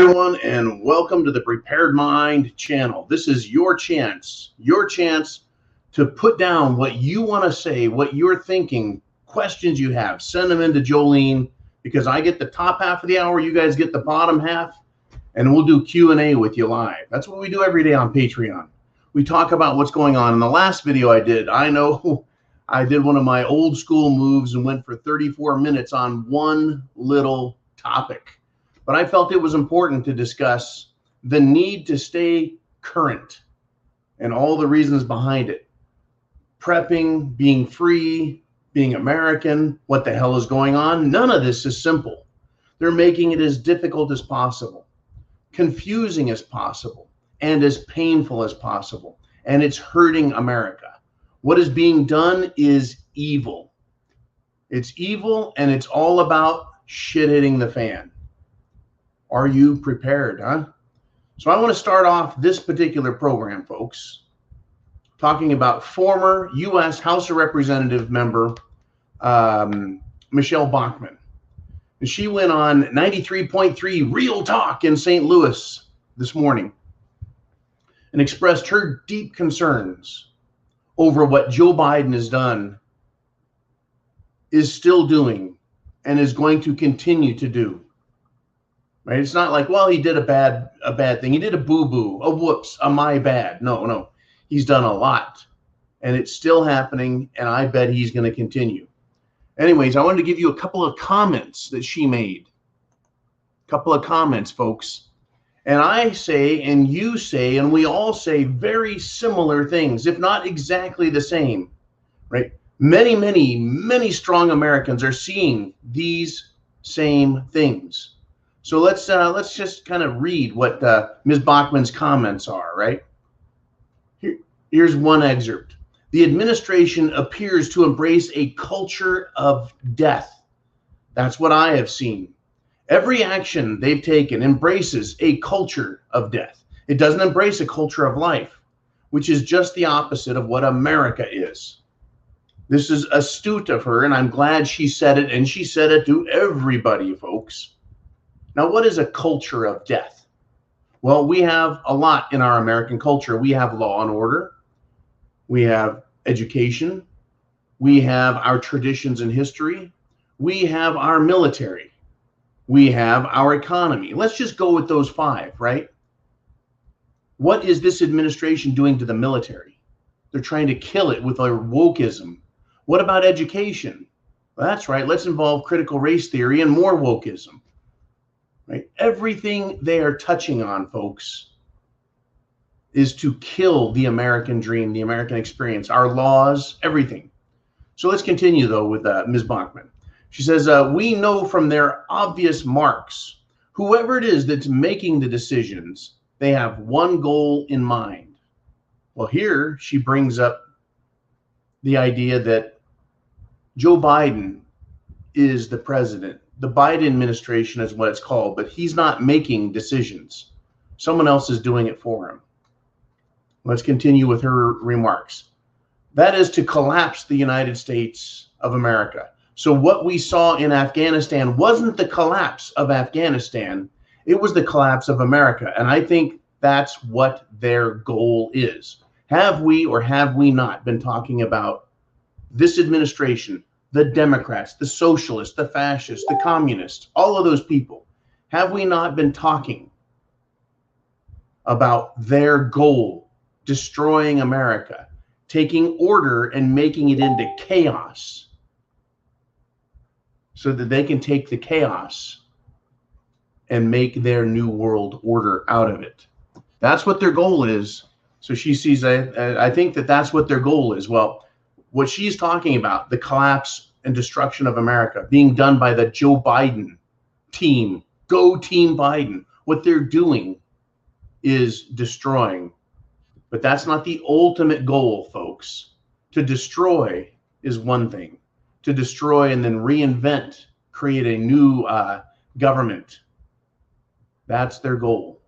everyone, and welcome to the Prepared Mind channel. This is your chance to put down what you want to say, what you're thinking, questions you have. Send them into Jolene, because I get the top half of the hour, you guys get the bottom half, and we'll do Q&A with you live. That's what we do every day on Patreon. We talk about what's going on. In the last video I know I did one of my old school moves and went for 34 minutes on one little topic. But I felt it was important to discuss the need to stay current and all the reasons behind it. Prepping, being free, being American, what the hell is going on? None of this is simple. They're making it as difficult as possible, confusing as possible, and as painful as possible. And it's hurting America. What is being done is evil. It's evil, and it's all about shit hitting the fan. Are you prepared, huh? So I want to start off this particular program, folks, talking about former U.S. House of Representative member Michelle Bachmann. And she went on 93.3 Real Talk in St. Louis this morning and expressed her deep concerns over what Joe Biden has done, is still doing, and is going to continue to do. Right? It's not like, well, he did a bad thing. He did a boo-boo, a whoops, a my bad. No. He's done a lot, and it's still happening, and I bet he's going to continue. Anyways, I wanted to give you a couple of comments that she made. A couple of comments, folks. And I say, and you say, and we all say very similar things, if not exactly the same, right? Many strong Americans are seeing these same things. So let's just kind of read what Ms. Bachmann's comments are, right? Here's one excerpt. The administration appears to embrace a culture of death. That's what I have seen. Every action they've taken embraces a culture of death. It doesn't embrace a culture of life, which is just the opposite of what America is. This is astute of her, and I'm glad she said it, and she said it to everybody, folks. Now, what is a culture of death? Well, we have a lot in our American culture. We have law and order. We have education. We have our traditions and history. We have our military. We have our economy. Let's just go with those five, right? What is this administration doing to the military? They're trying to kill it with their wokeism. What about education? Well, that's right. Let's involve critical race theory and more wokeism. Right? Everything they are touching on, folks, is to kill the American dream, the American experience, our laws, everything. So let's continue, though, with Ms. Bachmann. She says, we know from their obvious marks, whoever it is that's making the decisions, they have one goal in mind. Well, here she brings up the idea that Joe Biden is the president. The Biden administration is what it's called, but he's not making decisions. Someone else is doing it for him. Let's continue with her remarks. That is to collapse the United States of America. So what we saw in Afghanistan wasn't the collapse of Afghanistan. It was the collapse of America. And I think that's what their goal is. Have we or have we not been talking about this administration, the Democrats, the socialists, the fascists, the communists, all of those people? Have we not been talking about their goal, destroying America, taking order and making it into chaos so that they can take the chaos and make their new world order out of it? That's what their goal is. So she sees, I think that's what their goal is. Well, what she's talking about, the collapse and destruction of America being done by the Joe Biden team, go Team Biden. What they're doing is destroying. But that's not the ultimate goal, folks. To destroy is one thing. To destroy and then reinvent, create a new government. That's their goal.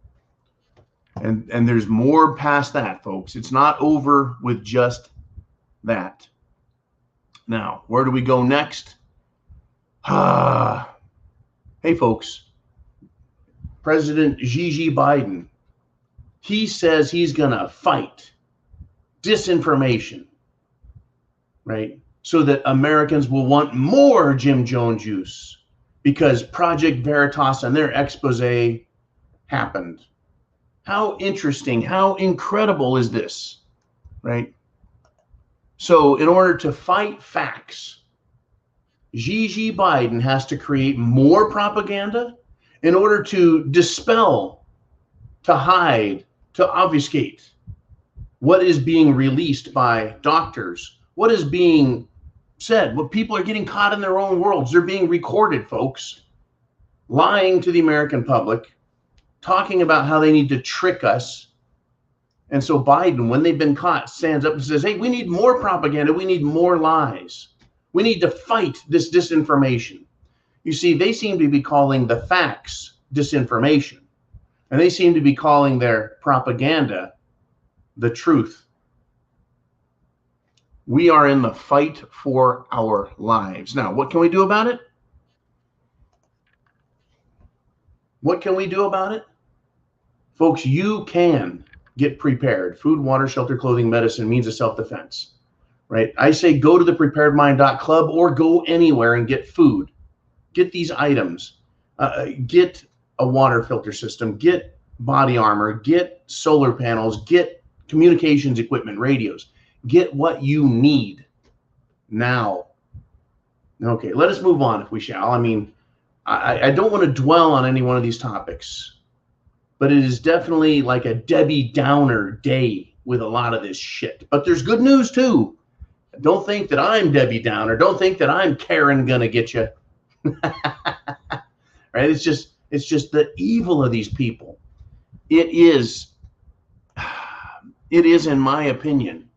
And there's more past that, folks. It's not over with just that. Now, where do we go next? Hey, folks, President Xi Biden, he says he's going to fight disinformation, right? So that Americans will want more Jim Jones use because Project Veritas and their expose happened. How interesting, how incredible is this, right? So in order to fight facts, Xi Biden has to create more propaganda in order to dispel, to hide, to obfuscate what is being released by doctors, what is being said, what people are getting caught in their own worlds. They're being recorded, folks, lying to the American public, talking about how they need to trick us. And so Biden, when they've been caught, stands up and says, hey, we need more propaganda. We need more lies. We need to fight this disinformation. You see, they seem to be calling the facts disinformation, and they seem to be calling their propaganda the truth. We are in the fight for our lives. Now, what can we do about it? What can we do about it? Folks, you can get prepared. Food, water, shelter, clothing, medicine, means of self-defense, right? I say go to thepreparedmind.club or go anywhere and get food. Get these items. Get a water filter system. Get body armor. Get solar panels. Get communications equipment, radios. Get what you need now. Okay, let us move on if we shall. I mean, I don't want to dwell on any one of these topics, but it is definitely like a Debbie Downer day with a lot of this shit. But there's good news too. Don't think that I'm Debbie Downer. Don't think that I'm Karen gonna get you. Right? It's just the evil of these people. It is, in my opinion,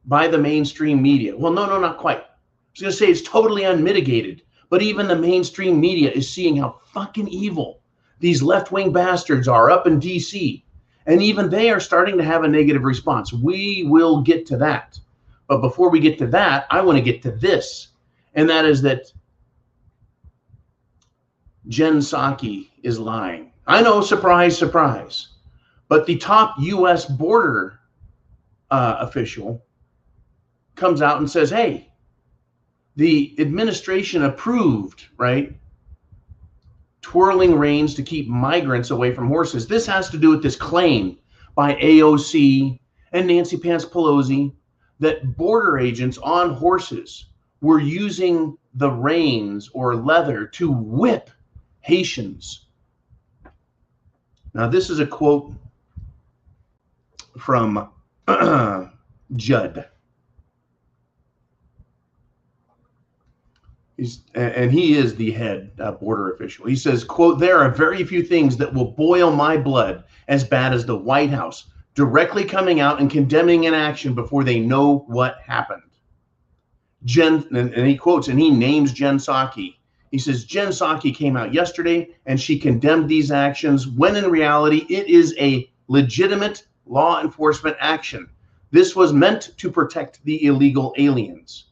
by the mainstream media. Well, no, not quite. I was going to say it's totally unmitigated, but even the mainstream media is seeing how fucking evil these left-wing bastards are up in DC. And even they are starting to have a negative response. We will get to that. But before we get to that, I want to get to this. And that is that Jen Psaki is lying. I know, surprise, surprise. But the top U.S. border official comes out and says, hey, the administration approved, right, twirling reins to keep migrants away from horses. This has to do with this claim by AOC and Nancy Pants Pelosi that border agents on horses were using the reins or leather to whip Haitians. Now, this is a quote from Judd. He is the head border official. He says, quote, there are very few things that will boil my blood as bad as the White House directly coming out and condemning an action before they know what happened. And he quotes, and he names Jen Psaki. He says, Jen Psaki came out yesterday and she condemned these actions when in reality it is a legitimate law enforcement action. This was meant to protect the illegal aliens.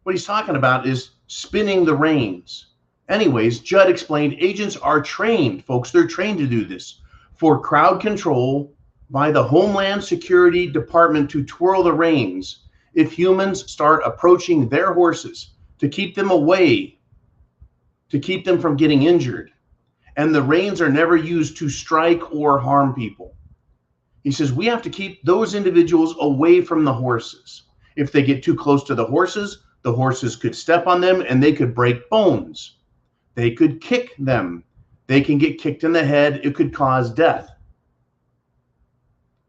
What he's talking about is spinning the reins. Anyways, Judd explained agents are trained, folks, they're trained to do this, for crowd control by the Homeland Security Department to twirl the reins if humans start approaching their horses to keep them away, to keep them from getting injured. And the reins are never used to strike or harm people. He says we have to keep those individuals away from the horses. If they get too close to the horses could step on them and they could break bones. They could kick them. They can get kicked in the head. It could cause death.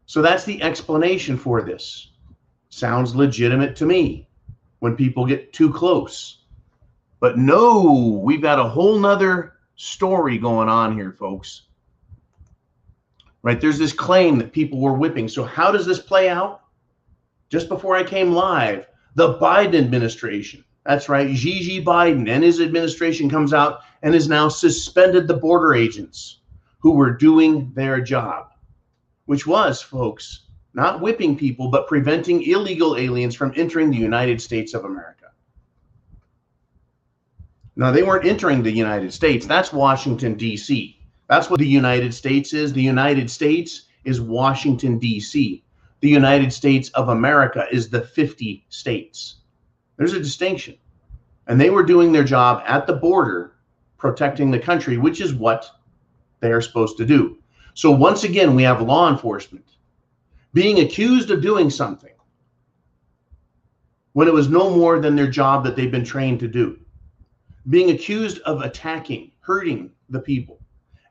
So that's the explanation for this. Sounds legitimate to me when people get too close. But no, we've got a whole nother story going on here, folks. Right? There's this claim that people were whipping. So how does this play out? Just before I came live, the Biden administration, that's right, Xi Biden and his administration comes out and has now suspended the border agents who were doing their job, which was, folks, not whipping people, but preventing illegal aliens from entering the United States of America. Now, they weren't entering the United States. That's Washington, D.C. That's what the United States is. The United States is Washington, D.C. The United States of America is the 50 states. There's a distinction. And they were doing their job at the border, protecting the country, which is what they are supposed to do. So once again, we have law enforcement being accused of doing something when it was no more than their job that they've been trained to do, being accused of attacking, hurting the people.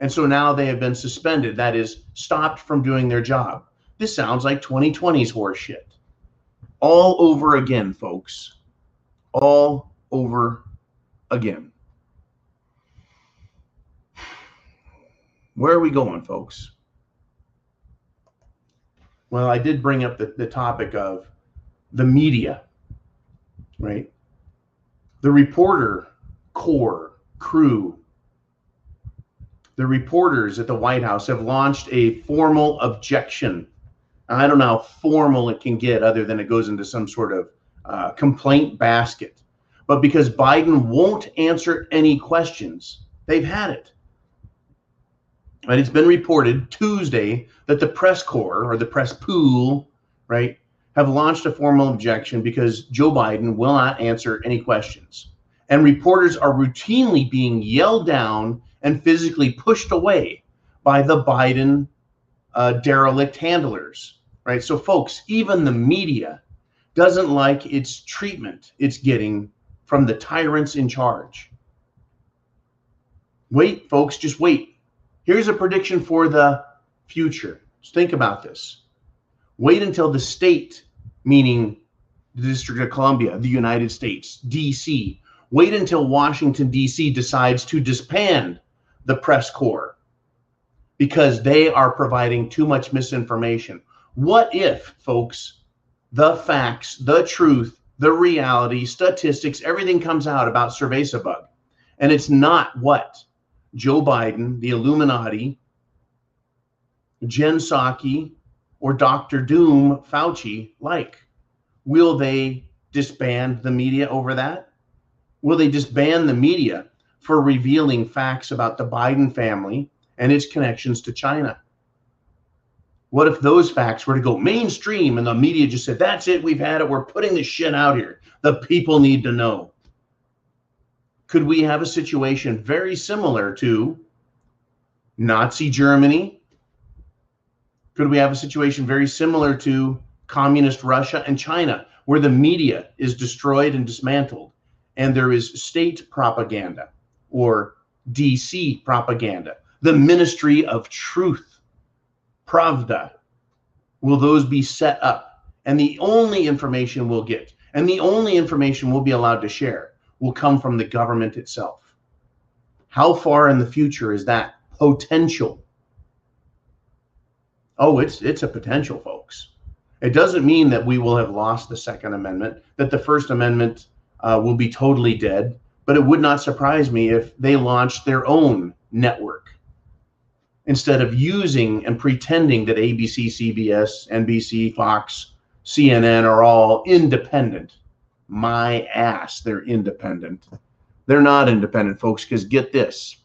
And so now they have been suspended, that is, stopped from doing their job. This sounds like 2020's horse shit. All over again, folks. All over again. Where are we going, folks? Well, I did bring up the topic of the media, right? The reporter crew, the reporters at the White House have launched a formal objection. I don't know how formal it can get other than it goes into some sort of complaint basket. But because Biden won't answer any questions, they've had it. And it's been reported Tuesday that the press corps or the press pool, right, have launched a formal objection because Joe Biden will not answer any questions. And reporters are routinely being yelled down and physically pushed away by the Biden derelict handlers, right? So folks, even the media doesn't like its treatment it's getting from the tyrants in charge. Wait, folks, just wait. Here's a prediction for the future. Just think about this. Wait until the state, meaning the District of Columbia, the United States, D.C. Wait until Washington, D.C. decides to disband the press corps because they are providing too much misinformation. What if, folks, the facts, the truth, the reality, statistics, everything comes out about Cerveza bug, and it's not what Joe Biden, the Illuminati, Jen Psaki, or Dr. Doom Fauci like? Will they disband the media over that? Will they disband the media for revealing facts about the Biden family and its connections to China? What if those facts were to go mainstream and the media just said, that's it, we've had it, we're putting this shit out here. The people need to know. Could we have a situation very similar to Nazi Germany? Could we have a situation very similar to communist Russia and China, where the media is destroyed and dismantled, and there is state propaganda or DC propaganda, the Ministry of Truth, Pravda? Will those be set up? And the only information we'll get, and the only information we'll be allowed to share, will come from the government itself. How far in the future is that potential? Oh, it's a potential, folks. It doesn't mean that we will have lost the Second Amendment, that the First Amendment will be totally dead, but it would not surprise me if they launched their own network instead of using and pretending that ABC, CBS, NBC, Fox, CNN are all independent. My ass, they're independent. They're not independent, folks, because get this,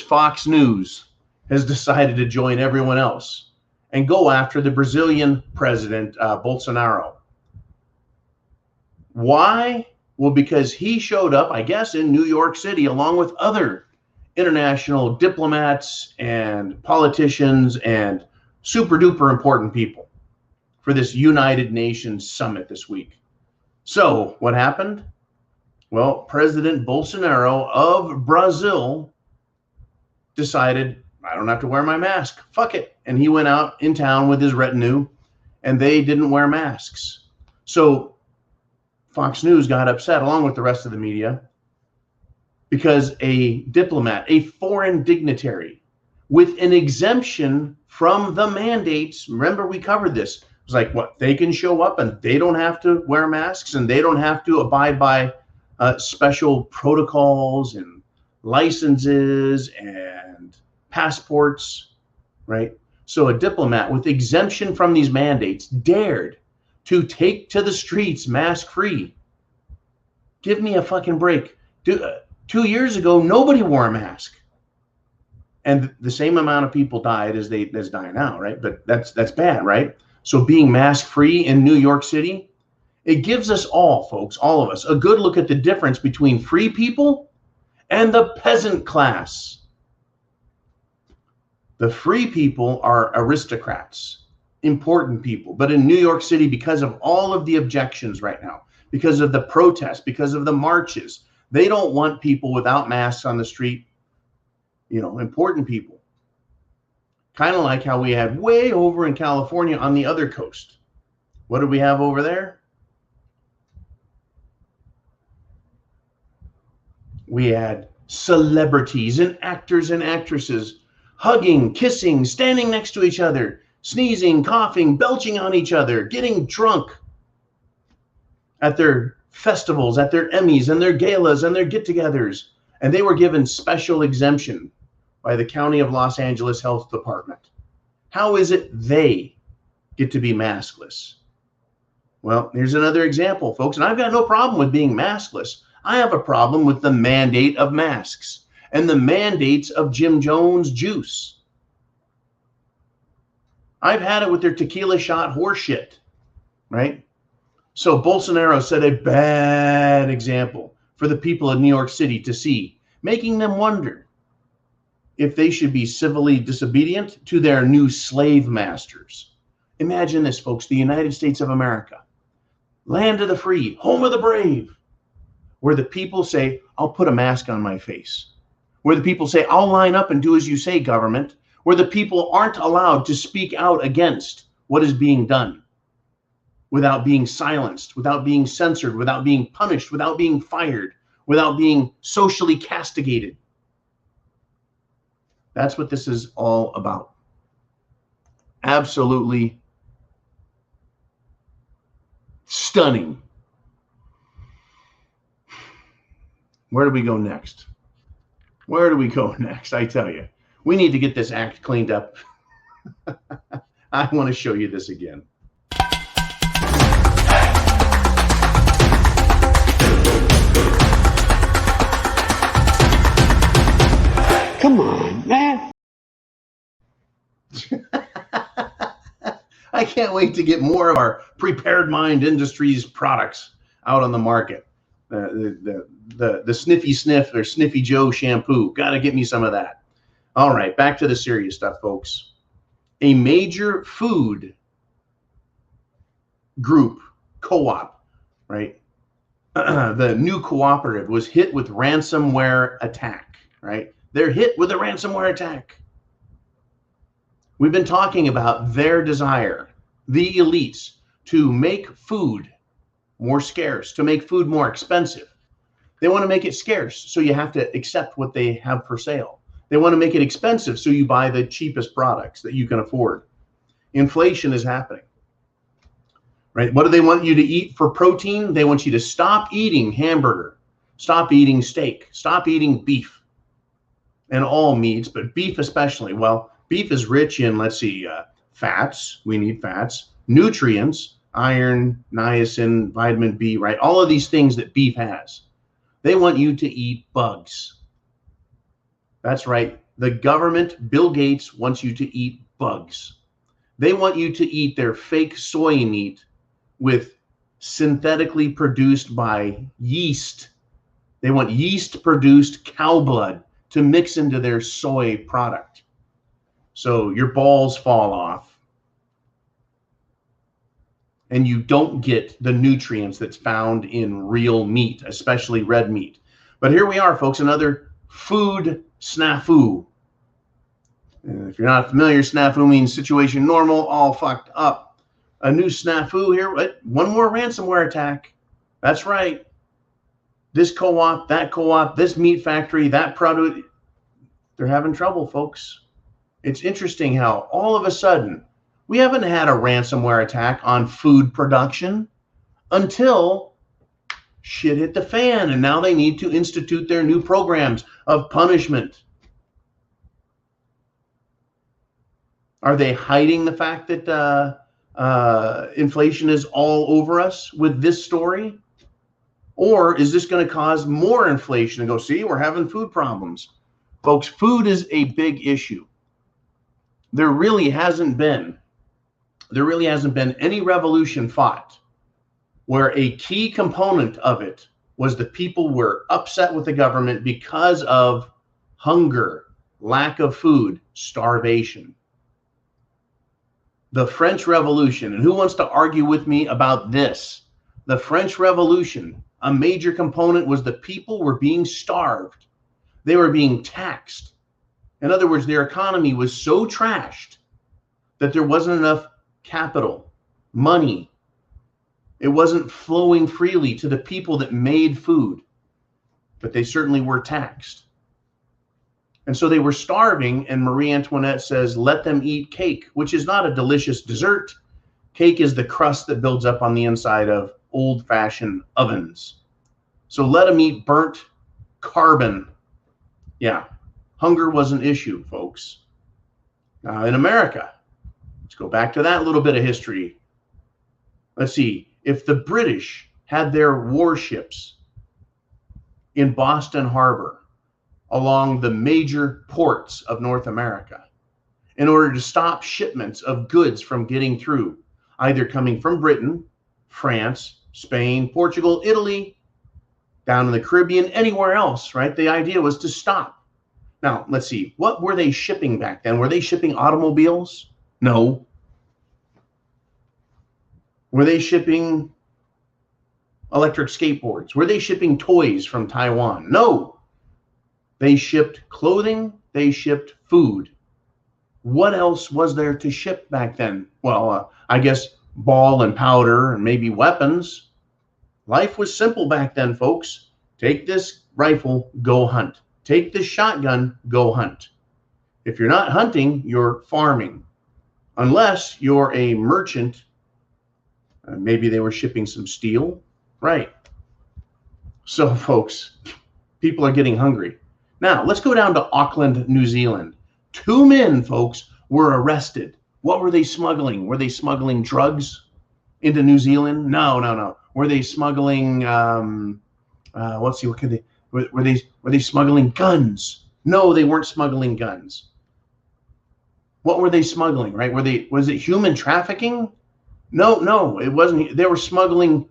Fox News has decided to join everyone else and go after the Brazilian president, Bolsonaro. Why? Well, because he showed up, I guess, in New York City along with other international diplomats and politicians and super duper important people for this United Nations summit this week. So what happened? Well, President Bolsonaro of Brazil decided, I don't have to wear my mask. Fuck it. And he went out in town with his retinue and they didn't wear masks. So Fox News got upset along with the rest of the media because a diplomat, a foreign dignitary with an exemption from the mandates, remember we covered this, it's like, what, they can show up and they don't have to wear masks and they don't have to abide by special protocols and licenses and passports, right? So a diplomat with exemption from these mandates dared to take to the streets mask-free. Give me a fucking break. 2 years ago, nobody wore a mask. And the same amount of people died as die now, right? But that's bad, right? So being mask free in New York City, it gives us all, folks, all of us, a good look at the difference between free people and the peasant class. The free people are aristocrats, important people. But in New York City, because of all of the objections right now, because of the protests, because of the marches, they don't want people without masks on the street, important people. Kind of like how we had way over in California on the other coast. What do we have over there? We had celebrities and actors and actresses hugging, kissing, standing next to each other, sneezing, coughing, belching on each other, getting drunk at their festivals, at their Emmys and their galas and their get-togethers. And they were given special exemption by the County of Los Angeles Health Department. How is it they get to be maskless? Well, here's another example, folks. And I've got no problem with being maskless. I have a problem with the mandate of masks and the mandates of Jim Jones juice. I've had it with their tequila shot horseshit, right? So Bolsonaro set a bad example for the people of New York City to see, making them wonder if they should be civilly disobedient to their new slave masters. Imagine this, folks, the United States of America, land of the free, home of the brave, where the people say, I'll put a mask on my face. Where the people say, I'll line up and do as you say, government. Where the people aren't allowed to speak out against what is being done without being silenced, without being censored, without being punished, without being fired, without being socially castigated. That's what this is all about. Absolutely stunning. Where do we go next? Where do we go next? I tell you, we need to get this act cleaned up. I want to show you this again. Come on, man. I can't wait to get more of our Prepared Mind Industries products out on the market. The Sniffy Sniff or Sniffy Joe shampoo. Got to get me some of that. All right, back to the serious stuff, folks. A major food group, co-op, right? The new cooperative was hit with ransomware attack, right? They're hit with a ransomware attack. We've been talking about their desire, the elites, to make food more scarce, to make food more expensive. They want to make it scarce, so you have to accept what they have for sale. They want to make it expensive, so you buy the cheapest products that you can afford. Inflation is happening, right? What do they want you to eat for protein? They want you to stop eating hamburger, stop eating steak, stop eating beef, and all meats, but beef especially. Well, beef is rich in, let's see, fats. We need fats, nutrients, iron, niacin, vitamin B, right? All of these things that beef has. They want you to eat bugs. That's right. The government, Bill Gates, wants you to eat bugs. They want you to eat their fake soy meat with synthetically produced by yeast. They want yeast-produced cow blood to mix into their soy product. So your balls fall off and you don't get the nutrients that's found in real meat, especially red meat. But here we are, folks, another food snafu. And if you're not familiar, snafu means situation normal, all fucked up. A new snafu here, one more ransomware attack. That's right. This co-op, that co-op, this meat factory, that product, they're having trouble, folks. It's interesting how all of a sudden, we haven't had a ransomware attack on food production until shit hit the fan, and now they need to institute their new programs of punishment. Are they hiding the fact that inflation is all over us with this story? Or is this going to cause more inflation and go, see, we're having food problems? Folks, food is a big issue. There really hasn't been any revolution fought where a key component of it was the people were upset with the government because of hunger, lack of food, starvation. The French Revolution, and who wants to argue with me about this? The French Revolution, a major component was the people were being starved. They were being taxed. In other words, their economy was so trashed that there wasn't enough capital, money. It wasn't flowing freely to the people that made food, but they certainly were taxed. And so they were starving, and Marie Antoinette says, let them eat cake, which is not a delicious dessert. Cake is the crust that builds up on the inside of old-fashioned ovens. So let them eat burnt carbon. Yeah, hunger was an issue, folks. Now in America, let's go back to that little bit of history. Let's see, if the British had their warships in Boston Harbor along the major ports of North America in order to stop shipments of goods from getting through, either coming from Britain, France, Spain, Portugal, Italy, down in the Caribbean, anywhere else, right? The idea was to stop. Now, let's see, what were they shipping back then? Were they shipping automobiles? No. Were they shipping electric skateboards? Were they shipping toys from Taiwan? No. They shipped clothing, they shipped food. What else was there to ship back then? Well, I guess ball and powder and maybe weapons. Life was simple back then, folks. Take this rifle, go hunt. Take this shotgun, go hunt. If you're not hunting, you're farming. Unless you're a merchant, maybe they were shipping some steel, right? So, folks, people are getting hungry. Now, let's go down to Auckland, New Zealand. 2 men, folks, were arrested. What were they smuggling? Were they smuggling drugs into New Zealand? No. Were they smuggling, let's see, what could they, were they smuggling guns? No, they weren't smuggling guns. What were they smuggling, right? Was it human trafficking? No, it wasn't. They were smuggling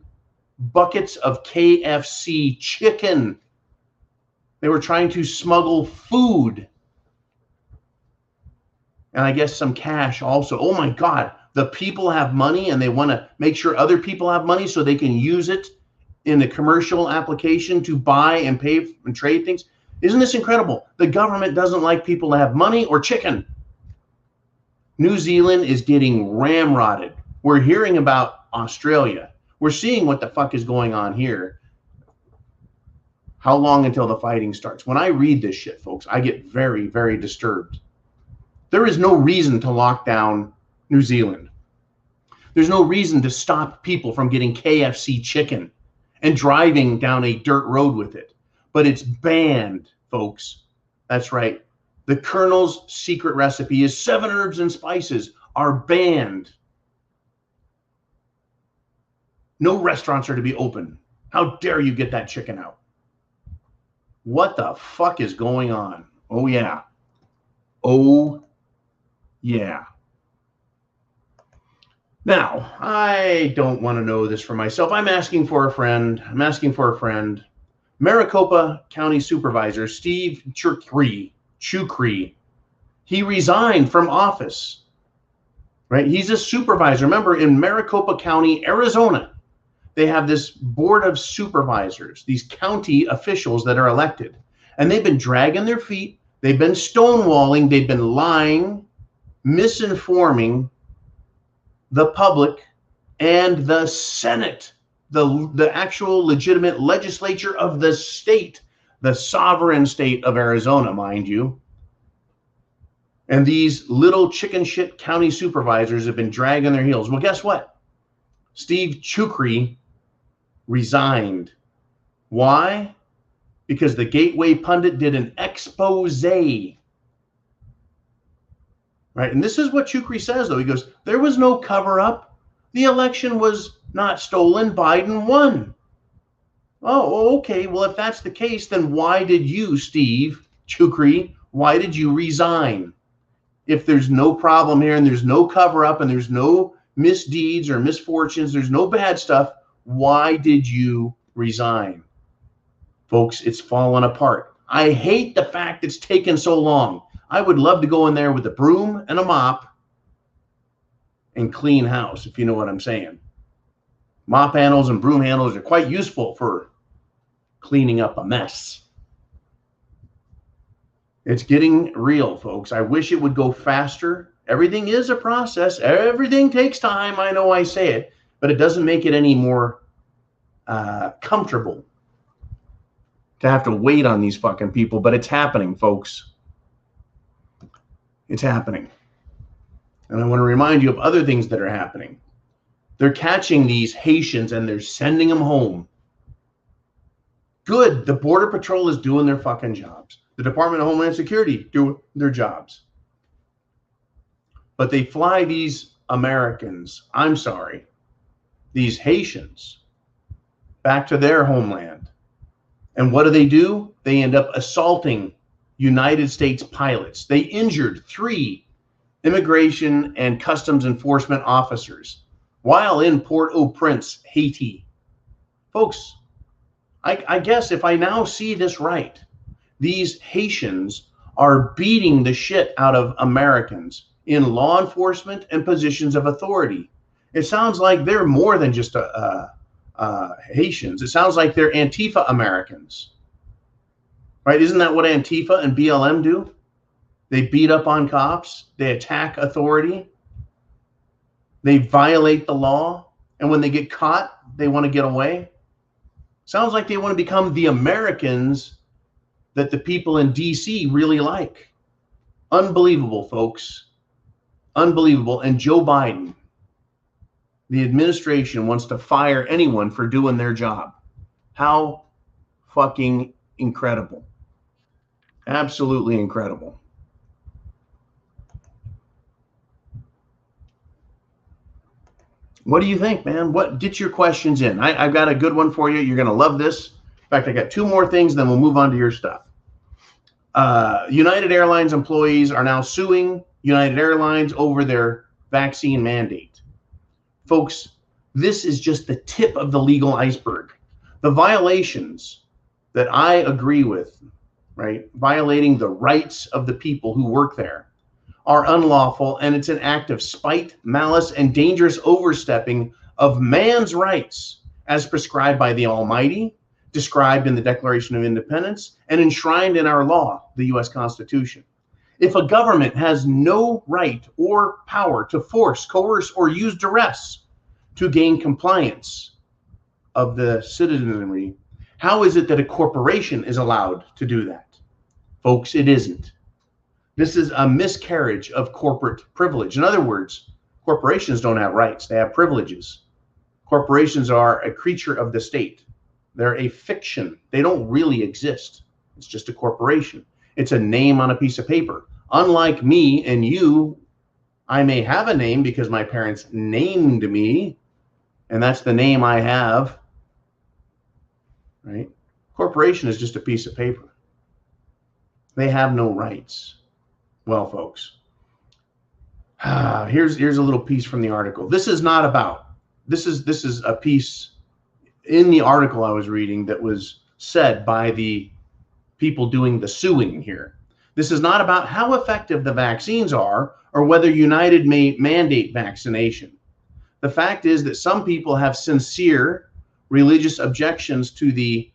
buckets of KFC chicken. They were trying to smuggle food. And I guess some cash also. Oh my God, the people have money and they want to make sure other people have money so they can use it in the commercial application to buy and pay and trade things. Isn't this incredible? The government doesn't like people to have money or chicken. New Zealand is getting ramrodded. We're hearing about Australia. We're seeing what the fuck is going on here. How long until the fighting starts? When I read this shit, folks, I get very, very disturbed. There is no reason to lock down New Zealand. There's no reason to stop people from getting KFC chicken and driving down a dirt road with it. But it's banned, folks. That's right. The Colonel's secret recipe is 7 herbs and spices are banned. No restaurants are to be open. How dare you get that chicken out? What the fuck is going on? Oh, yeah. Oh, yeah. Now, I don't want to know this for myself. I'm asking for a friend. Maricopa County Supervisor Steve Chukri. He resigned from office. Right? He's a supervisor. Remember, in Maricopa County, Arizona, they have this board of supervisors, these county officials that are elected. And they've been dragging their feet. They've been stonewalling. They've been lying, misinforming the public and the Senate, the actual legitimate legislature of the state, the sovereign state of Arizona, mind you. And these little chicken shit county supervisors have been dragging their heels. Well, guess what? Steve Chukri resigned. Why? Because the Gateway Pundit did an expose. Right? And this is what Chukri says, though. He goes, there was no cover-up. The election was not stolen. Biden won. Oh, okay. Well, if that's the case, then why did you, Steve Chukri, Why did you resign? If there's no problem here and there's no cover up and there's no misdeeds or misfortunes, there's no bad stuff, why did you resign? Folks, it's fallen apart. I hate the fact it's taken so long. I would love to go in there with a broom and a mop and clean house, if you know what I'm saying. Mop handles and broom handles are quite useful for cleaning up a mess. It's getting real, folks. I wish it would go faster. Everything is a process. Everything takes time. I know I say it, but it doesn't make it any more comfortable to have to wait on these fucking people. But it's happening, folks. It's happening. And I want to remind you of other things that are happening. They're catching these Haitians and they're sending them home. Good. The Border Patrol is doing their fucking jobs. The Department of Homeland Security do their jobs. But they fly these Americans, I'm sorry, these Haitians, back to their homeland. And what do? They end up assaulting United States pilots. They injured 3 immigration and customs enforcement officers while in Port-au-Prince, Haiti. Folks, I guess if I now see this right, these Haitians are beating the shit out of Americans in law enforcement and positions of authority. It sounds like they're more than just Haitians. It sounds like they're Antifa Americans, right? Isn't that what Antifa and BLM do? They beat up on cops. They attack authority. They violate the law. And when they get caught, they want to get away. Sounds like they want to become the Americans that the people in DC really like. Unbelievable, folks. Unbelievable. And Joe Biden, the administration, wants to fire anyone for doing their job. How fucking incredible. Absolutely incredible. What do you think, man? Get your questions in. I've got a good one for you. You're going to love this. In fact, I got 2 more things, then we'll move on to your stuff. United Airlines employees are now suing United Airlines over their vaccine mandate. Folks, this is just the tip of the legal iceberg. The violations that I agree with, right, violating the rights of the people who work there, are unlawful, and it's an act of spite, malice, and dangerous overstepping of man's rights as prescribed by the Almighty, described in the Declaration of Independence, and enshrined in our law, the U.S. Constitution. If a government has no right or power to force, coerce, or use duress to gain compliance of the citizenry, how is it that a corporation is allowed to do that? Folks, it isn't. This is a miscarriage of corporate privilege. In other words, corporations don't have rights. They have privileges. Corporations are a creature of the state. They're a fiction. They don't really exist. It's just a corporation. It's a name on a piece of paper. Unlike me and you, I may have a name because my parents named me, and that's the name I have, right? Corporation is just a piece of paper. They have no rights. Well, folks, here's a little piece from the article. This is a piece in the article I was reading that was said by the people doing the suing here. This is not about how effective the vaccines are or whether United may mandate vaccination. The fact is that some people have sincere religious objections to the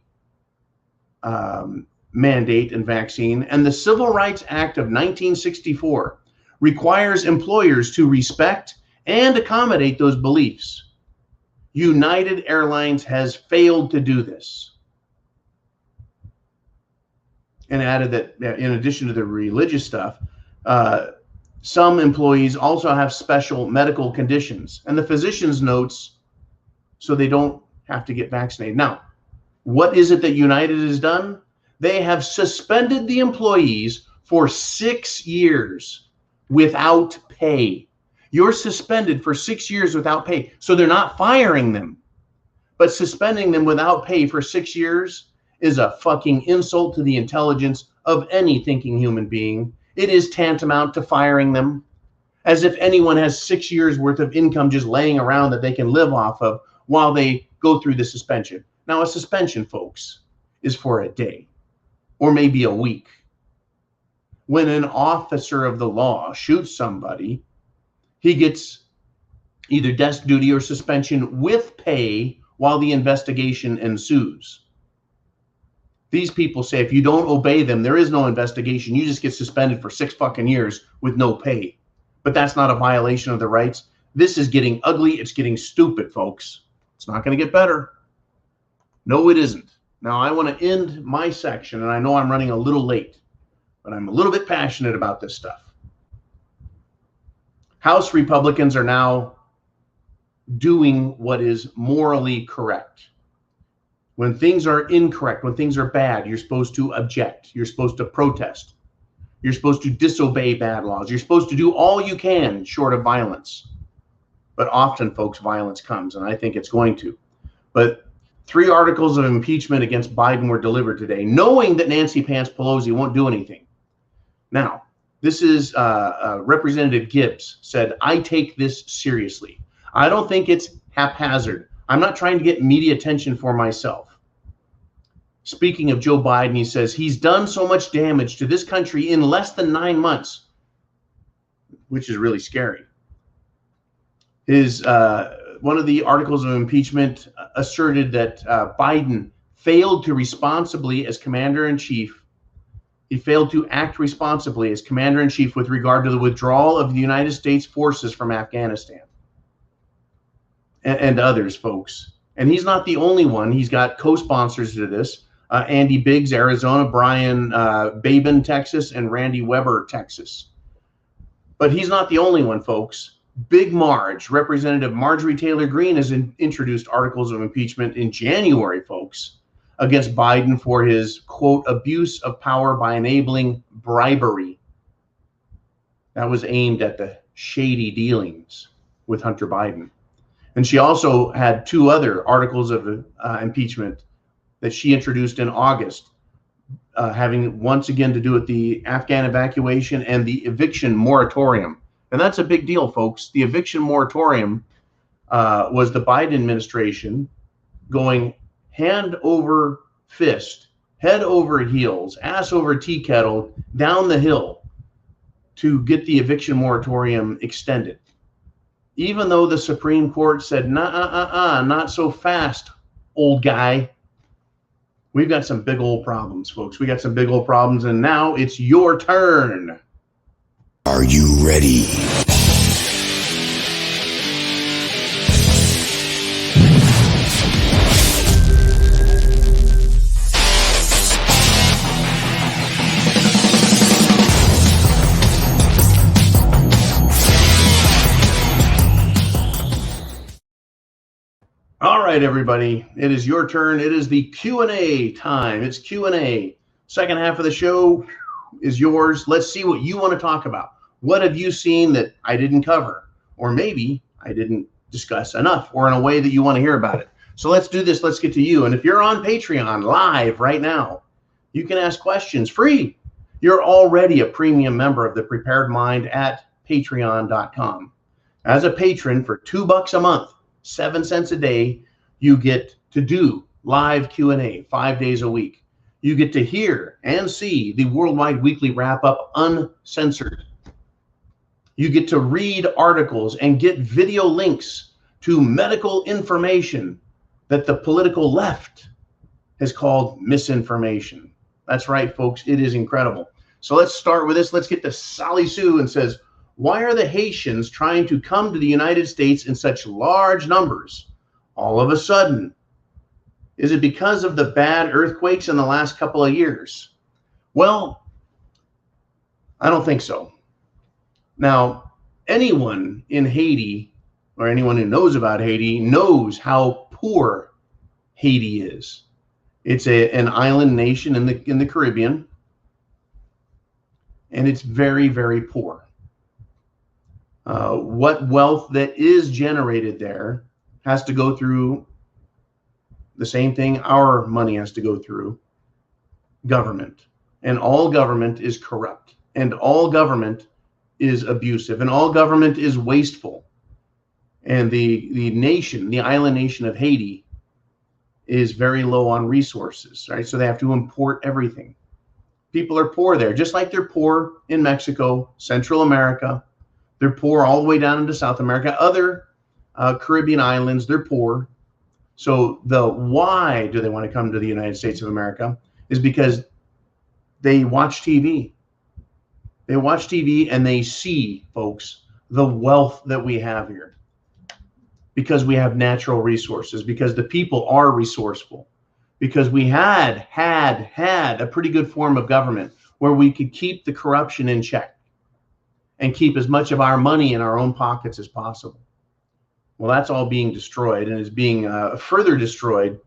mandate and vaccine, and the Civil Rights Act of 1964 requires employers to respect and accommodate those beliefs. United Airlines has failed to do this. And added that in addition to the religious stuff, some employees also have special medical conditions, and the physician's notes so they don't have to get vaccinated. Now, what is it that United has done? They have suspended the employees for 6 years without pay. You're suspended for 6 years without pay. So they're not firing them, but suspending them without pay for 6 years is a fucking insult to the intelligence of any thinking human being. It is tantamount to firing them, as if anyone has 6 years worth of income just laying around that they can live off of while they go through the suspension. Now, a suspension, folks, is for a day or maybe a week. When an officer of the law shoots somebody, he gets either desk duty or suspension with pay while the investigation ensues. These people say if you don't obey them, there is no investigation. You just get suspended for 6 fucking years with no pay. But that's not a violation of the rights. This is getting ugly. It's getting stupid, folks. It's not going to get better. No, it isn't. Now, I want to end my section, and I know I'm running a little late, but I'm a little bit passionate about this stuff. House Republicans are now doing what is morally correct. When things are incorrect, when things are bad, you're supposed to object. You're supposed to protest. You're supposed to disobey bad laws. You're supposed to do all you can short of violence. But often, folks, violence comes, and I think it's going to. But 3 articles of impeachment against Biden were delivered today, knowing that Nancy Pants Pelosi won't do anything. Now, this is Representative Gibbs said, I take this seriously. I don't think it's haphazard. I'm not trying to get media attention for myself. Speaking of Joe Biden, he says he's done so much damage to this country in less than 9 months, which is really scary. One of the articles of impeachment asserted that Biden failed to responsibly as commander-in-chief. He failed to act responsibly as commander-in-chief with regard to the withdrawal of the United States forces from Afghanistan. And others, folks. And he's not the only one. He's got co-sponsors to this. Andy Biggs, Arizona, Brian Babin, Texas, and Randy Weber, Texas. But he's not the only one, folks. Big Marge, Representative Marjorie Taylor Greene, has introduced articles of impeachment in January, folks, against Biden for his, quote, abuse of power by enabling bribery. That was aimed at the shady dealings with Hunter Biden. And she also had 2 other articles of impeachment that she introduced in August, having once again to do with the Afghan evacuation and the eviction moratorium. And that's a big deal, folks. The eviction moratorium was the Biden administration going hand over fist, head over heels, ass over tea kettle, down the hill to get the eviction moratorium extended. Even though the Supreme Court said, not so fast, old guy. We've got some big old problems, folks. We got some big old problems, and now it's your turn. Are you ready? All right, everybody, it is your turn. It is the Q&A time. It's Q&A. Second half of the show is yours. Let's see what you want to talk about. What have you seen that I didn't cover? Or maybe I didn't discuss enough, or in a way that you want to hear about it. So let's do this. Let's get to you. And if you're on Patreon live right now, you can ask questions free. You're already a premium member of The Prepared Mind at patreon.com. As a patron for $2 a month, 7 cents a day, you get to do live Q&A 5 days a week. You get to hear and see the Worldwide Weekly Wrap-Up uncensored. You get to read articles and get video links to medical information that the political left has called misinformation. That's right, folks. It is incredible. So let's start with this. Let's get to Sally Sue and says, why are the Haitians trying to come to the United States in such large numbers all of a sudden? Is it because of the bad earthquakes in the last couple of years? Well, I don't think so. Now, anyone in Haiti, or anyone who knows about Haiti, knows how poor Haiti is. It's an island nation in the Caribbean, and it's very, very poor. What wealth that is generated there has to go through the same thing our money has to go through, government, and all government is corrupt, and all government is abusive, and all government is wasteful. And the nation, the island nation of Haiti, is very low on resources, right? So they have to import everything. People are poor there, just like they're poor in Mexico, Central America. They're poor all the way down into South America. Other Caribbean islands, they're poor. So the why do they want to come to the United States of America is because they watch TV. They watch TV and they see, folks, the wealth that we have here. Because we have natural resources, because the people are resourceful, because we had a pretty good form of government where we could keep the corruption in check and keep as much of our money in our own pockets as possible. Well, that's all being destroyed, and is being further destroyed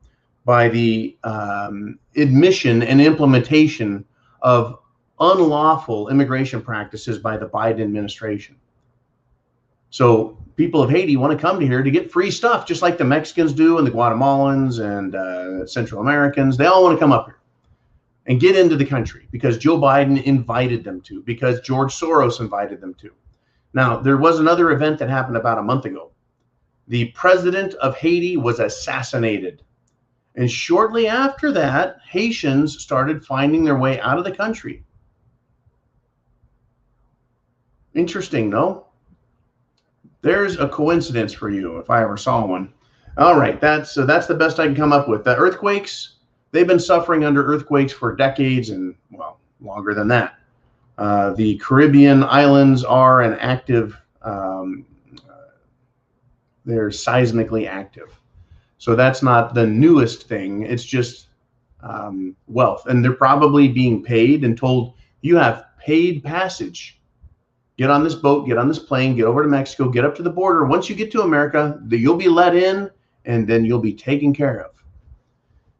by the admission and implementation of unlawful immigration practices by the Biden administration. So people of Haiti want to come to here to get free stuff, just like the Mexicans do, and the Guatemalans and Central Americans. They all want to come up here and get into the country because Joe Biden invited them to, because George Soros invited them to. Now, there was another event that happened about a month ago. The president of Haiti was assassinated. And shortly after that, Haitians started finding their way out of the country. Interesting, no? There's a coincidence for you, if I ever saw one. All right, that's the best I can come up with. The earthquakes, they've been suffering under earthquakes for decades and, well, longer than that. The Caribbean islands are an active, they're seismically active. So that's not the newest thing. It's just wealth. And they're probably being paid and told, you have paid passage. Get on this boat, get on this plane, get over to Mexico, get up to the border. Once you get to America, you'll be let in, and then you'll be taken care of.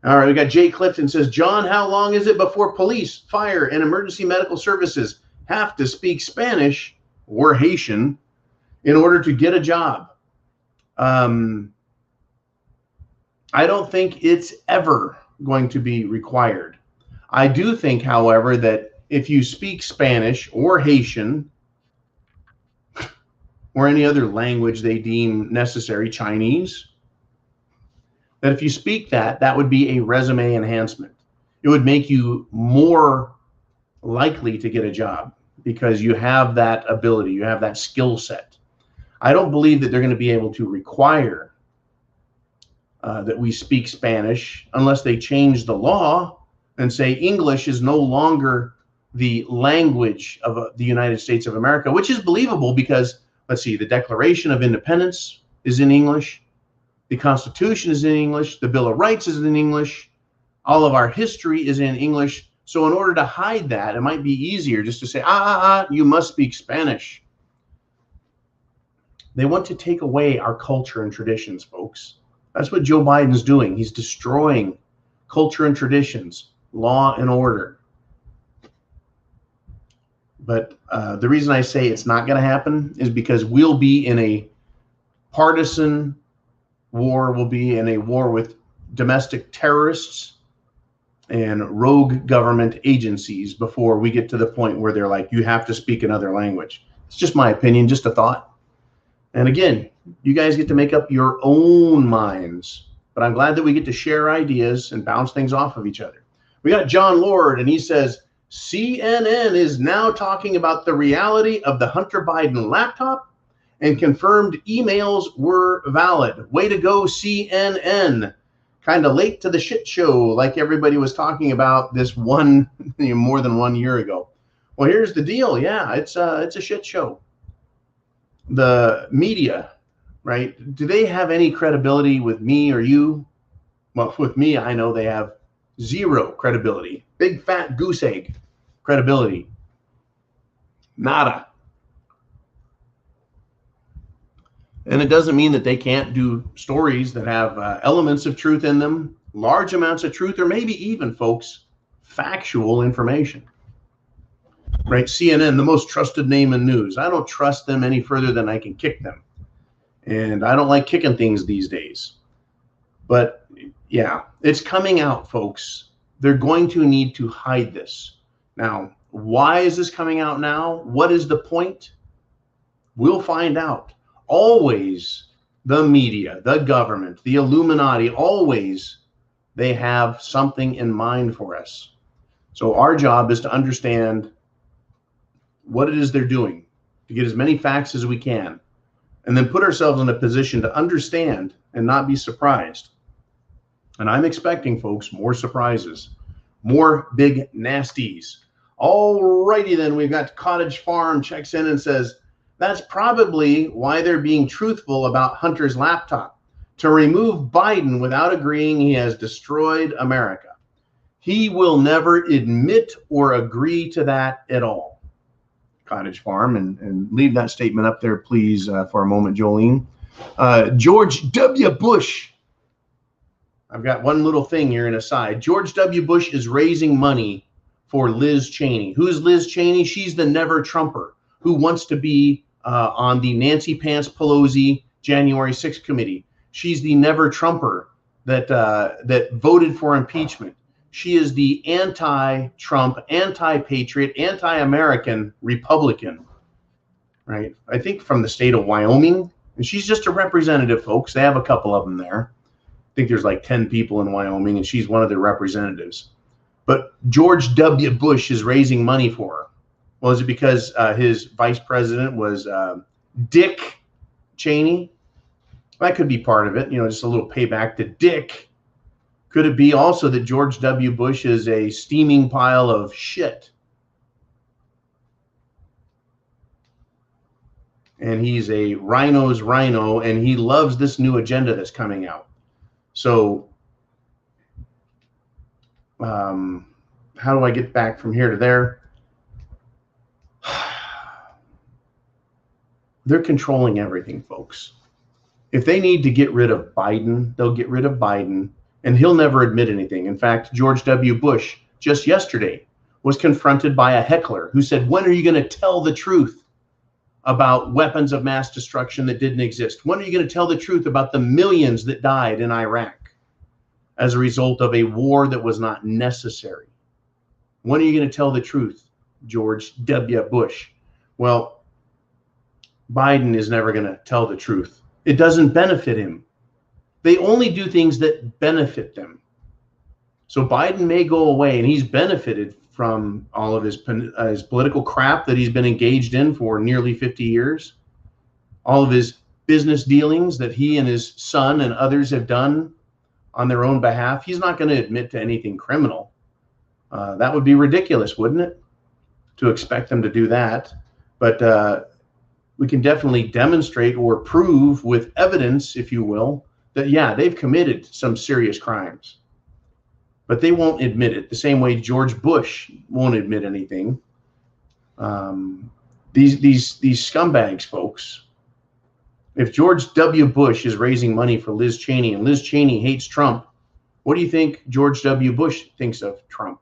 All right, we got Jay Clifton says, John, how long is it before police, fire, and emergency medical services have to speak Spanish or Haitian in order to get a job? I don't think it's ever going to be required. I do think, however, that if you speak Spanish or Haitian, or any other language they deem necessary, Chinese, that if you speak that, that would be a resume enhancement. It would make you more likely to get a job because you have that ability, you have that skill set. I don't believe that they're going to be able to require that we speak Spanish unless they change the law and say English is no longer the language of the United States of America, which is believable because, let's see, the Declaration of Independence is in English. The Constitution is in English. The Bill of Rights is in English. All of our history is in English. So in order to hide that, it might be easier just to say, you must speak Spanish. They want to take away our culture and traditions, folks. That's what Joe Biden's doing. He's destroying culture and traditions, law and order. But the reason I say it's not going to happen is because we'll be in a partisan war. We'll be in a war with domestic terrorists and rogue government agencies before we get to the point where they're like, you have to speak another language. It's just my opinion, just a thought. And again, you guys get to make up your own minds. But I'm glad that we get to share ideas and bounce things off of each other. We got John Lord, and he says, CNN is now talking about the reality of the Hunter Biden laptop and confirmed emails were valid. Way to go, CNN. Kind of late to the shit show, like everybody was talking about this one more than 1 year ago. Well, here's the deal. Yeah, it's a shit show. The media, right? Do they have any credibility with me or you? Well, with me, I know they have zero credibility. Big fat goose egg credibility. Nada. And it doesn't mean that they can't do stories that have elements of truth in them, large amounts of truth, or maybe even, folks, factual information. Right? CNN, the most trusted name in news. I don't trust them any further than I can kick them. And I don't like kicking things these days. But yeah, it's coming out, folks. they're going to need to hide this. Now, why is this coming out now? What is the point? We'll find out. Always the media, the government, the Illuminati, always they have something in mind for us. So our job is to understand what it is they're doing, to get as many facts as we can, and then put ourselves in a position to understand and not be surprised. And I'm expecting, folks, more surprises, more big nasties. All righty then, we've got Cottage Farm checks in and says, that's probably why they're being truthful about Hunter's laptop, to remove Biden without agreeing he has destroyed America. He will never admit or agree to that at all. Cottage Farm, and leave that statement up there, please, for a moment, Jolene. George W. Bush. I've got one little thing here, an aside. George W. Bush is raising money for Liz Cheney. Who's Liz Cheney? She's the never Trumper who wants to be on the Nancy Pants Pelosi January 6th committee. She's the never Trumper that voted for impeachment. She is the anti-Trump, anti-patriot, anti-American Republican, right? I think from the state of Wyoming. And she's just a representative, folks. They have a couple of them there. I think there's like 10 people in Wyoming, and she's one of their representatives. But George W. Bush is raising money for her. Well, is it because his vice president was Dick Cheney? That could be part of it, just a little payback to Dick. Could it be also that George W. Bush is a steaming pile of shit? And he's a rhino's rhino, and he loves this new agenda that's coming out. So how do I get back from here to there? They're controlling everything, folks. If they need to get rid of Biden, they'll get rid of Biden, and he'll never admit anything. In fact, George W. Bush just yesterday was confronted by a heckler who said, when are you going to tell the truth about weapons of mass destruction that didn't exist? When are you going to tell the truth about the millions that died in Iraq as a result of a war that was not necessary? When are you going to tell the truth, George W. Bush? Well, Biden is never going to tell the truth. It doesn't benefit him. They only do things that benefit them. So Biden may go away, and he's benefited from all of his political crap that he's been engaged in for nearly 50 years. All of his business dealings that he and his son and others have done on their own behalf. He's not going to admit to anything criminal. That would be ridiculous, wouldn't it? To expect them to do that. But we can definitely demonstrate or prove with evidence, if you will, that, yeah, they've committed some serious crimes. But they won't admit it the same way George Bush won't admit anything. These scumbags, folks. If George W. Bush is raising money for Liz Cheney and Liz Cheney hates Trump, what do you think George W. Bush thinks of Trump?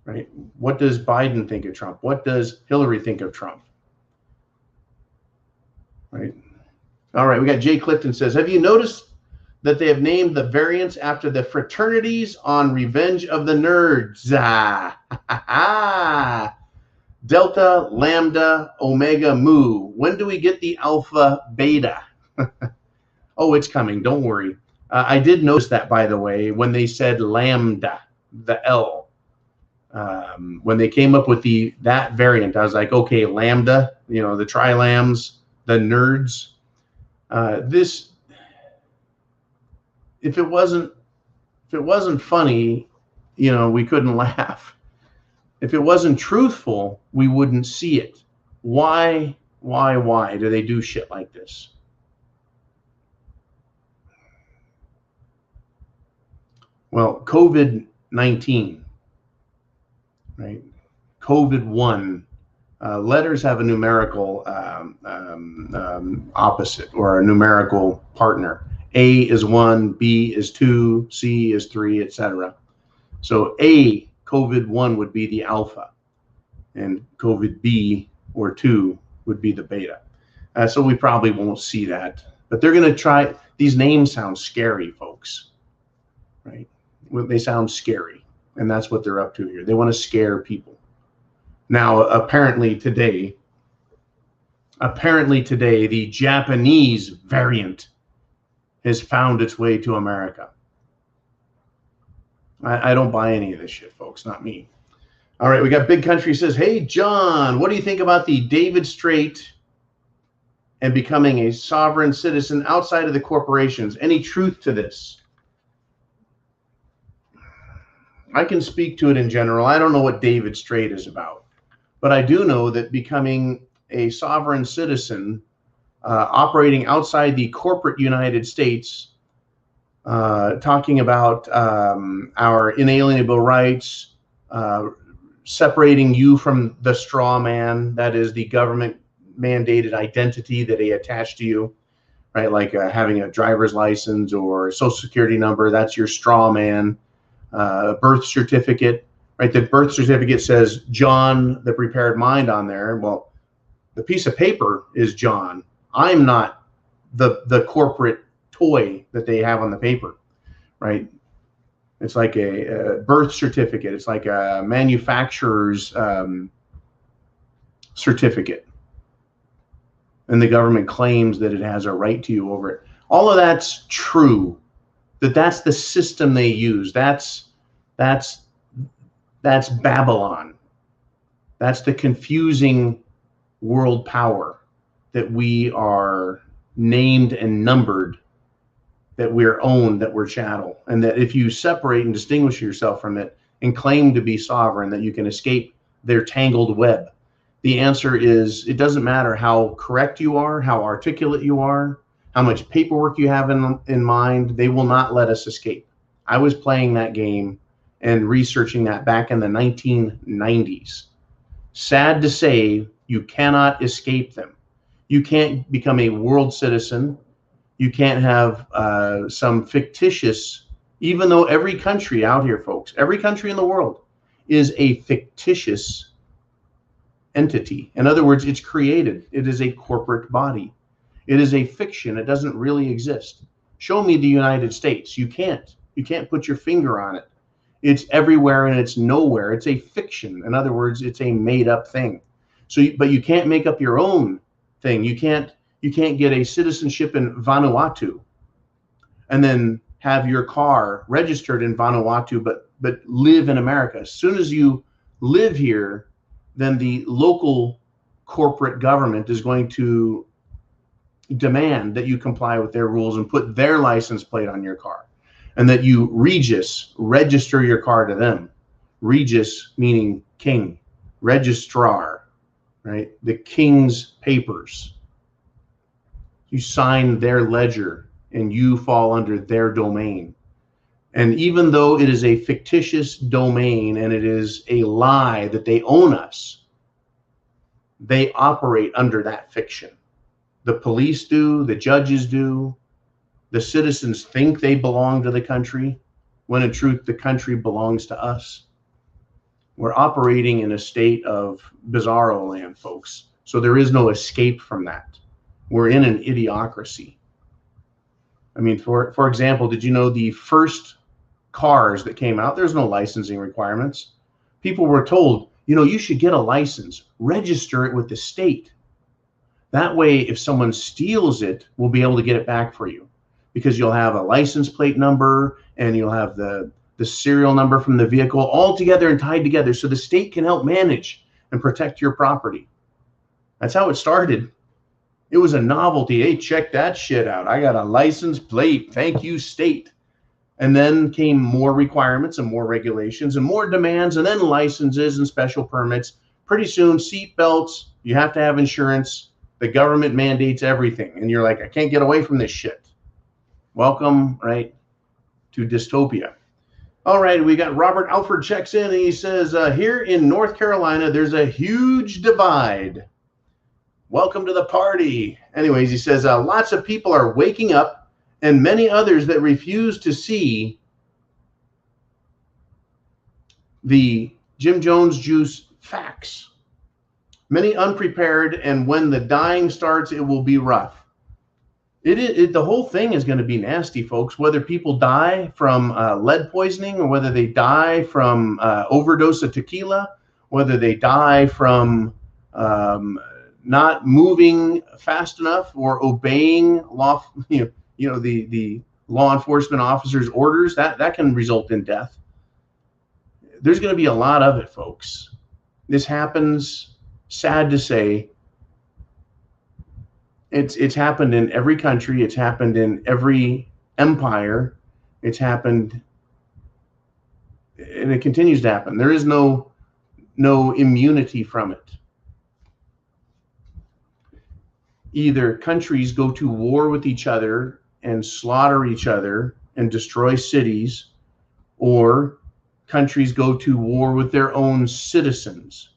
Right? What does Biden think of Trump? What does Hillary think of Trump? Right? All right, we got Jay Clifton says, have you noticed that they have named the variants after the fraternities on Revenge of the Nerds? Delta, Lambda, Omega, Mu. When do we get the Alpha, Beta? Oh, it's coming. Don't worry. I did notice that, by the way, when they said Lambda, the L. When they came up with that variant, I was like, okay, Lambda, the Tri-Lambs, the Nerds. If it wasn't funny, we couldn't laugh. If it wasn't truthful, we wouldn't see it. Why do they do shit like this? Well, COVID-19, right? COVID-1. Letters have a numerical opposite, or a numerical partner. A is 1, B is 2, C is 3, etc. So A, COVID-1 would be the alpha, and COVID-B or 2 would be the beta. So we probably won't see that, but they're going to try. These names sound scary, folks. right? They sound scary, and that's what they're up to here. They want to scare people. Now, apparently today, the Japanese variant has found its way to America. I don't buy any of this shit, folks, not me. All right, we got Big Country says, hey, John, what do you think about the David Strait and becoming a sovereign citizen outside of the corporations? Any truth to this? I can speak to it in general. I don't know what David Strait is about, but I do know that becoming a sovereign citizen, operating outside the corporate United States, talking about our inalienable rights, separating you from the straw man, that is the government mandated identity that they attach to you, right? Like having a driver's license or a social security number, that's your straw man. Birth certificate, right? The birth certificate says John, the prepared mind on there. Well, the piece of paper is John. I'm not the corporate toy that they have on the paper, right? It's like a birth certificate. It's like a manufacturer's certificate. And the government claims that it has a right to you over it. All of that's true. That's the system they use. That's Babylon. That's the confusing world power that we are named and numbered, that we're owned, that we're chattel, and that if you separate and distinguish yourself from it and claim to be sovereign, that you can escape their tangled web. The answer is, it doesn't matter how correct you are, how articulate you are, how much paperwork you have in mind, they will not let us escape. I was playing that game and researching that back in the 1990s. Sad to say, you cannot escape them. You can't become a world citizen. You can't have some fictitious, even though every country out here, folks, every country in the world is a fictitious entity. In other words, it's created. It is a corporate body. It is a fiction. It doesn't really exist. Show me the United States. You can't. You can't put your finger on it. It's everywhere and it's nowhere. It's a fiction. In other words, it's a made-up thing. So, but you can't make up your own thing. You can't get a citizenship in Vanuatu and then have your car registered in Vanuatu, but live in America. As soon as you live here, then the local corporate government is going to demand that you comply with their rules and put their license plate on your car, and that you register your car to them. Regis meaning king, registrar, right? The king's papers. You sign their ledger and you fall under their domain. And even though it is a fictitious domain and it is a lie that they own us, they operate under that fiction. The police do, the judges do, the citizens think they belong to the country, when in truth, the country belongs to us. We're operating in a state of bizarro land, folks. So there is no escape from that. We're in an idiocracy. I mean, for example, did you know the first cars that came out, there's no licensing requirements. People were told, you know, you should get a license, register it with the state. That way, if someone steals it, we'll be able to get it back for you, because you'll have a license plate number and you'll have the serial number from the vehicle all together and tied together, so the state can help manage and protect your property. That's how it started. It was a novelty. Hey, check that shit out. I got a license plate. Thank you, state. And then came more requirements and more regulations and more demands, and then licenses and special permits. Pretty soon, seat belts, you have to have insurance. The government mandates everything. And you're like, I can't get away from this shit. Welcome, right, to dystopia. All right, we got Robert Alford checks in and he says, here in North Carolina, there's a huge divide. Welcome to the party. Anyways, he says, lots of people are waking up and many others that refuse to see the Jim Jones juice facts. Many unprepared, and when the dying starts, it will be rough. The whole thing is going to be nasty, folks. Whether people die from lead poisoning, or whether they die from overdose of tequila, whether they die from not moving fast enough or obeying law, the law enforcement officer's orders, that can result in death. There's going to be a lot of it, folks. This happens, sad to say. It's happened in every country. It's happened in every empire. It's happened, and it continues to happen. There is no immunity from it. Either countries go to war with each other and slaughter each other and destroy cities, or countries go to war with their own citizens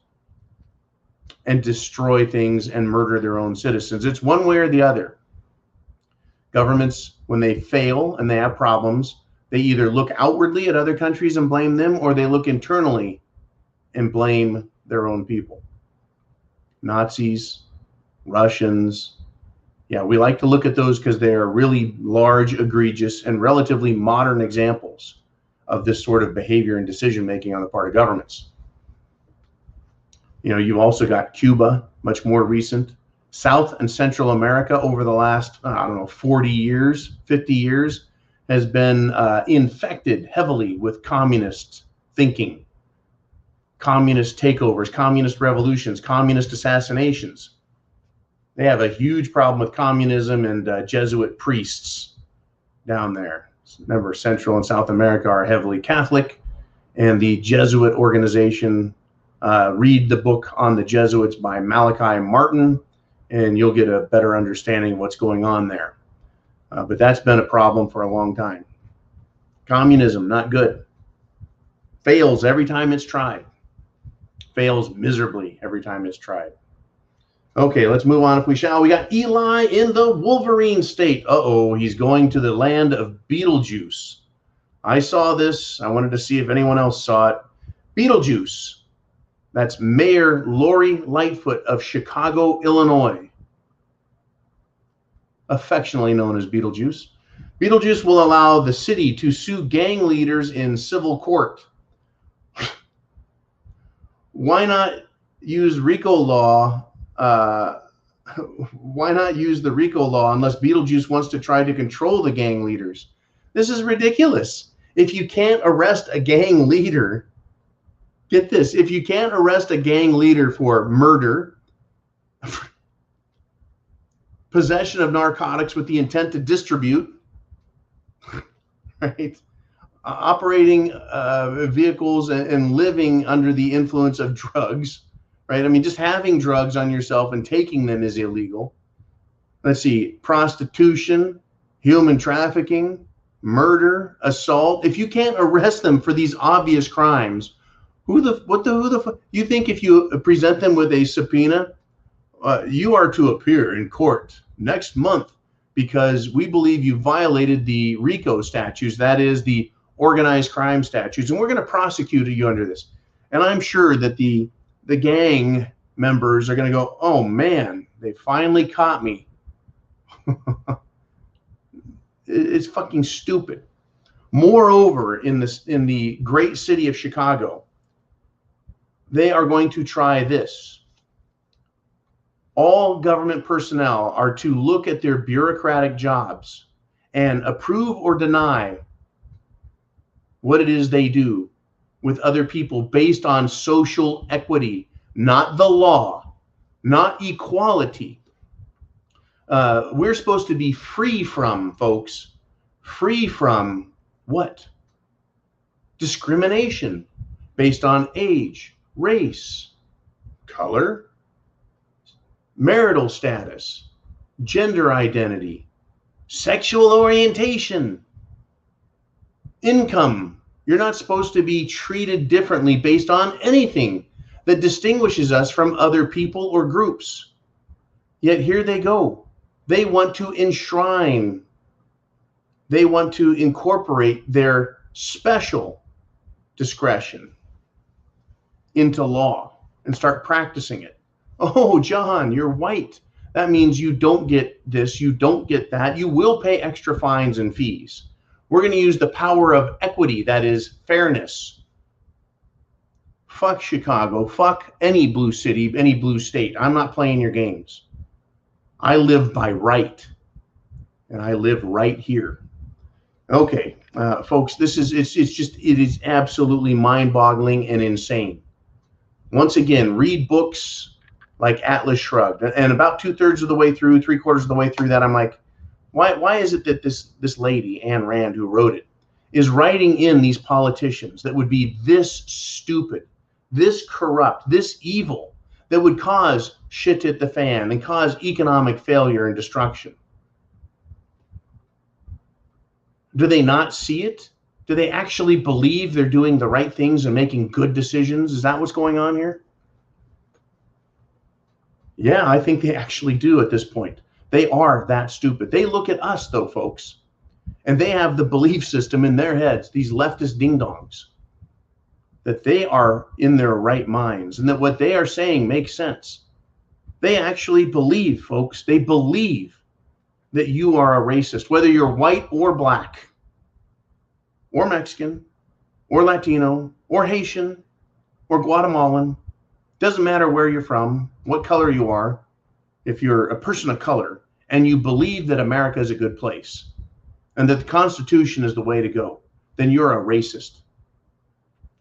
and destroy things and murder their own citizens. It's one way or the other. Governments, when they fail and they have problems, they either look outwardly at other countries and blame them, or they look internally and blame their own people. Nazis, Russians. Yeah, we like to look at those because they are really large, egregious, and relatively modern examples of this sort of behavior and decision-making on the part of governments. You've also got Cuba, much more recent. South and Central America over the last, 40 years, 50 years, has been infected heavily with communist thinking, communist takeovers, communist revolutions, communist assassinations. They have a huge problem with communism and Jesuit priests down there. Remember, Central and South America are heavily Catholic, and the Jesuit organization, read the book on the Jesuits by Malachi Martin, and you'll get a better understanding of what's going on there. But that's been a problem for a long time. Communism, not good. Fails every time it's tried. Fails miserably every time it's tried. Okay, let's move on if we shall. We got Eli in the Wolverine state. He's going to the land of Beetlejuice. I saw this. I wanted to see if anyone else saw it. Beetlejuice. That's Mayor Lori Lightfoot of Chicago, Illinois, affectionately known as Beetlejuice. Beetlejuice will allow the city to sue gang leaders in civil court. Why not use RICO law? Why not use the RICO law unless Beetlejuice wants to try to control the gang leaders? This is ridiculous. If you can't arrest a gang leader, get this, if you can't arrest a gang leader for murder, possession of narcotics with the intent to distribute, right? Operating vehicles and living under the influence of drugs, right? I mean, just having drugs on yourself and taking them is illegal. Let's see, prostitution, human trafficking, murder, assault. If you can't arrest them for these obvious crimes, who the you think if you present them with a subpoena, you are to appear in court next month because we believe you violated the RICO statutes, that is the organized crime statutes, and we're going to prosecute you under this. And I'm sure that the gang members are going to go, oh man, they finally caught me. It's fucking stupid. Moreover, in the great city of Chicago, they are going to try this. All government personnel are to look at their bureaucratic jobs and approve or deny what it is they do with other people based on social equity, not the law, not equality. We're supposed to be free from, folks, free from what? Discrimination based on age, race, color, marital status, gender identity, sexual orientation, income. You're not supposed to be treated differently based on anything that distinguishes us from other people or groups. Yet here they go. They want to enshrine, they want to incorporate their special discretion into law and start practicing it. Oh, John, you're white. That means you don't get this, you don't get that. You will pay extra fines and fees. We're going to use the power of equity, that is fairness. Fuck Chicago, fuck any blue city, any blue state. I'm not playing your games. I live by right, and I live right here. Okay, folks, it is absolutely mind-boggling and insane. Once again, read books like Atlas Shrugged, and about 2/3 of the way through, 3/4 of the way through that, I'm like, why is it that this lady, Ayn Rand, who wrote it, is writing in these politicians that would be this stupid, this corrupt, this evil, that would cause shit to hit the fan and cause economic failure and destruction? Do they not see it? Do they actually believe they're doing the right things and making good decisions? Is that what's going on here? Yeah, I think they actually do at this point. They are that stupid. They look at us, though, folks, and they have the belief system in their heads, these leftist ding-dongs, that they are in their right minds and that what they are saying makes sense. They actually believe, folks, they believe that you are a racist, whether you're white or black or Mexican or Latino or Haitian or Guatemalan. Doesn't matter where you're from, what color you are. If you're a person of color and you believe that America is a good place and that the Constitution is the way to go, then you're a racist.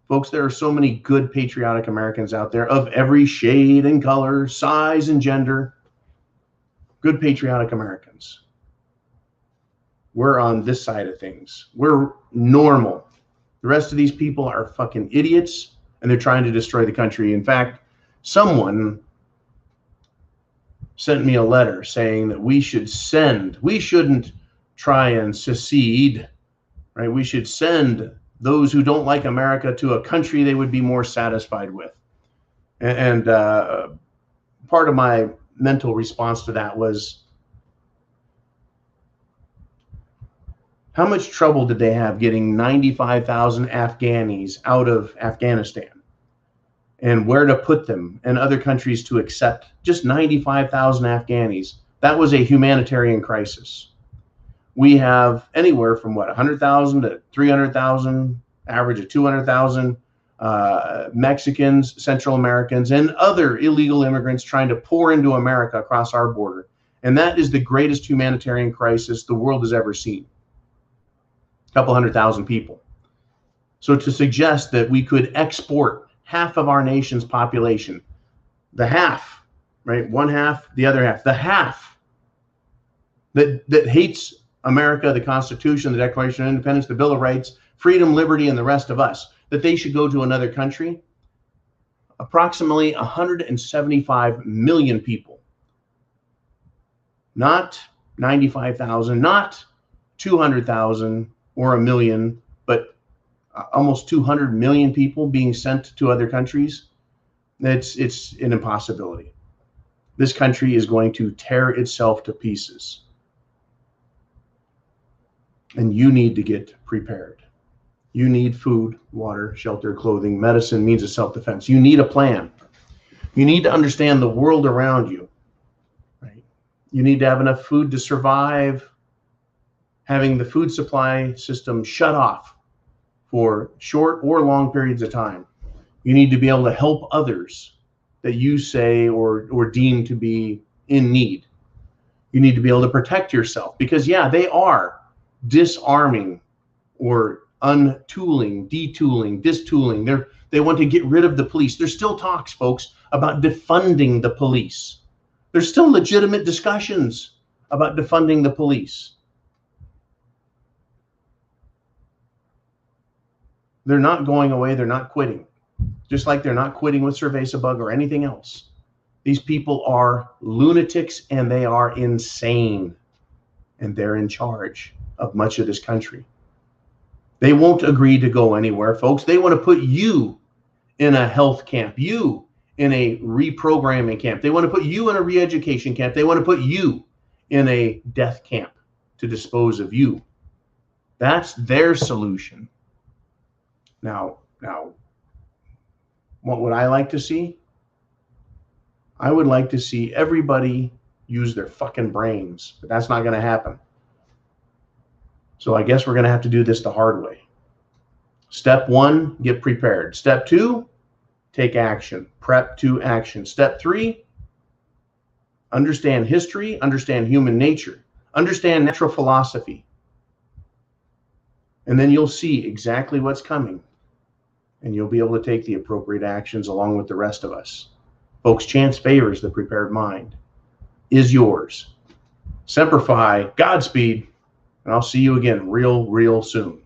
Folks, there are so many good patriotic Americans out there of every shade and color, size and gender. Good patriotic Americans. We're on this side of things. We're normal. The rest of these people are fucking idiots, and they're trying to destroy the country. In fact, someone sent me a letter saying that we shouldn't try and secede, right? We should send those who don't like America to a country they would be more satisfied with. And part of my mental response to that was, how much trouble did they have getting 95,000 Afghanis out of Afghanistan? And where to put them and other countries to accept just 95,000 Afghanis? That was a humanitarian crisis. We have anywhere from 100,000 to 300,000, average of 200,000 Mexicans, Central Americans, and other illegal immigrants trying to pour into America across our border. And that is the greatest humanitarian crisis the world has ever seen. A couple 100,000 people. So to suggest that we could export half of our nation's population, the half, right? One half, the other half, the half that hates America, the Constitution, the Declaration of Independence, the Bill of Rights, freedom, liberty, and the rest of us, that they should go to another country. Approximately 175 million people. Not 95,000, not 200,000 or a million, but almost 200 million people being sent to other countries. It's an impossibility. This country is going to tear itself to pieces. And you need to get prepared. You need food, water, shelter, clothing, medicine, means of self-defense. You need a plan. You need to understand the world around you, right? You need to have enough food to survive. Having the food supply system shut off for short or long periods of time. You need to be able to help others that you say or deem to be in need. You need to be able to protect yourself because, yeah, they are disarming or untooling, detooling, distooling. They want to get rid of the police. There's still talks, folks, about defunding the police. There's still legitimate discussions about defunding the police. They're not going away. They're not quitting. Just like they're not quitting with Cerveza-Bug or anything else. These people are lunatics and they are insane. And they're in charge of much of this country. They won't agree to go anywhere, folks. They want to put you in a health camp, you in a reprogramming camp. They want to put you in a re-education camp. They want to put you in a death camp to dispose of you. That's their solution. Now, what would I like to see? I would like to see everybody use their fucking brains, but that's not going to happen. So I guess we're going to have to do this the hard way. Step 1, get prepared. Step 2, take action. Prep to action. Step 3, understand history, understand human nature, understand natural philosophy. And then you'll see exactly what's coming. And you'll be able to take the appropriate actions along with the rest of us. Folks, chance favors the prepared mind. Is yours. Semper Fi, Godspeed, and I'll see you again real soon.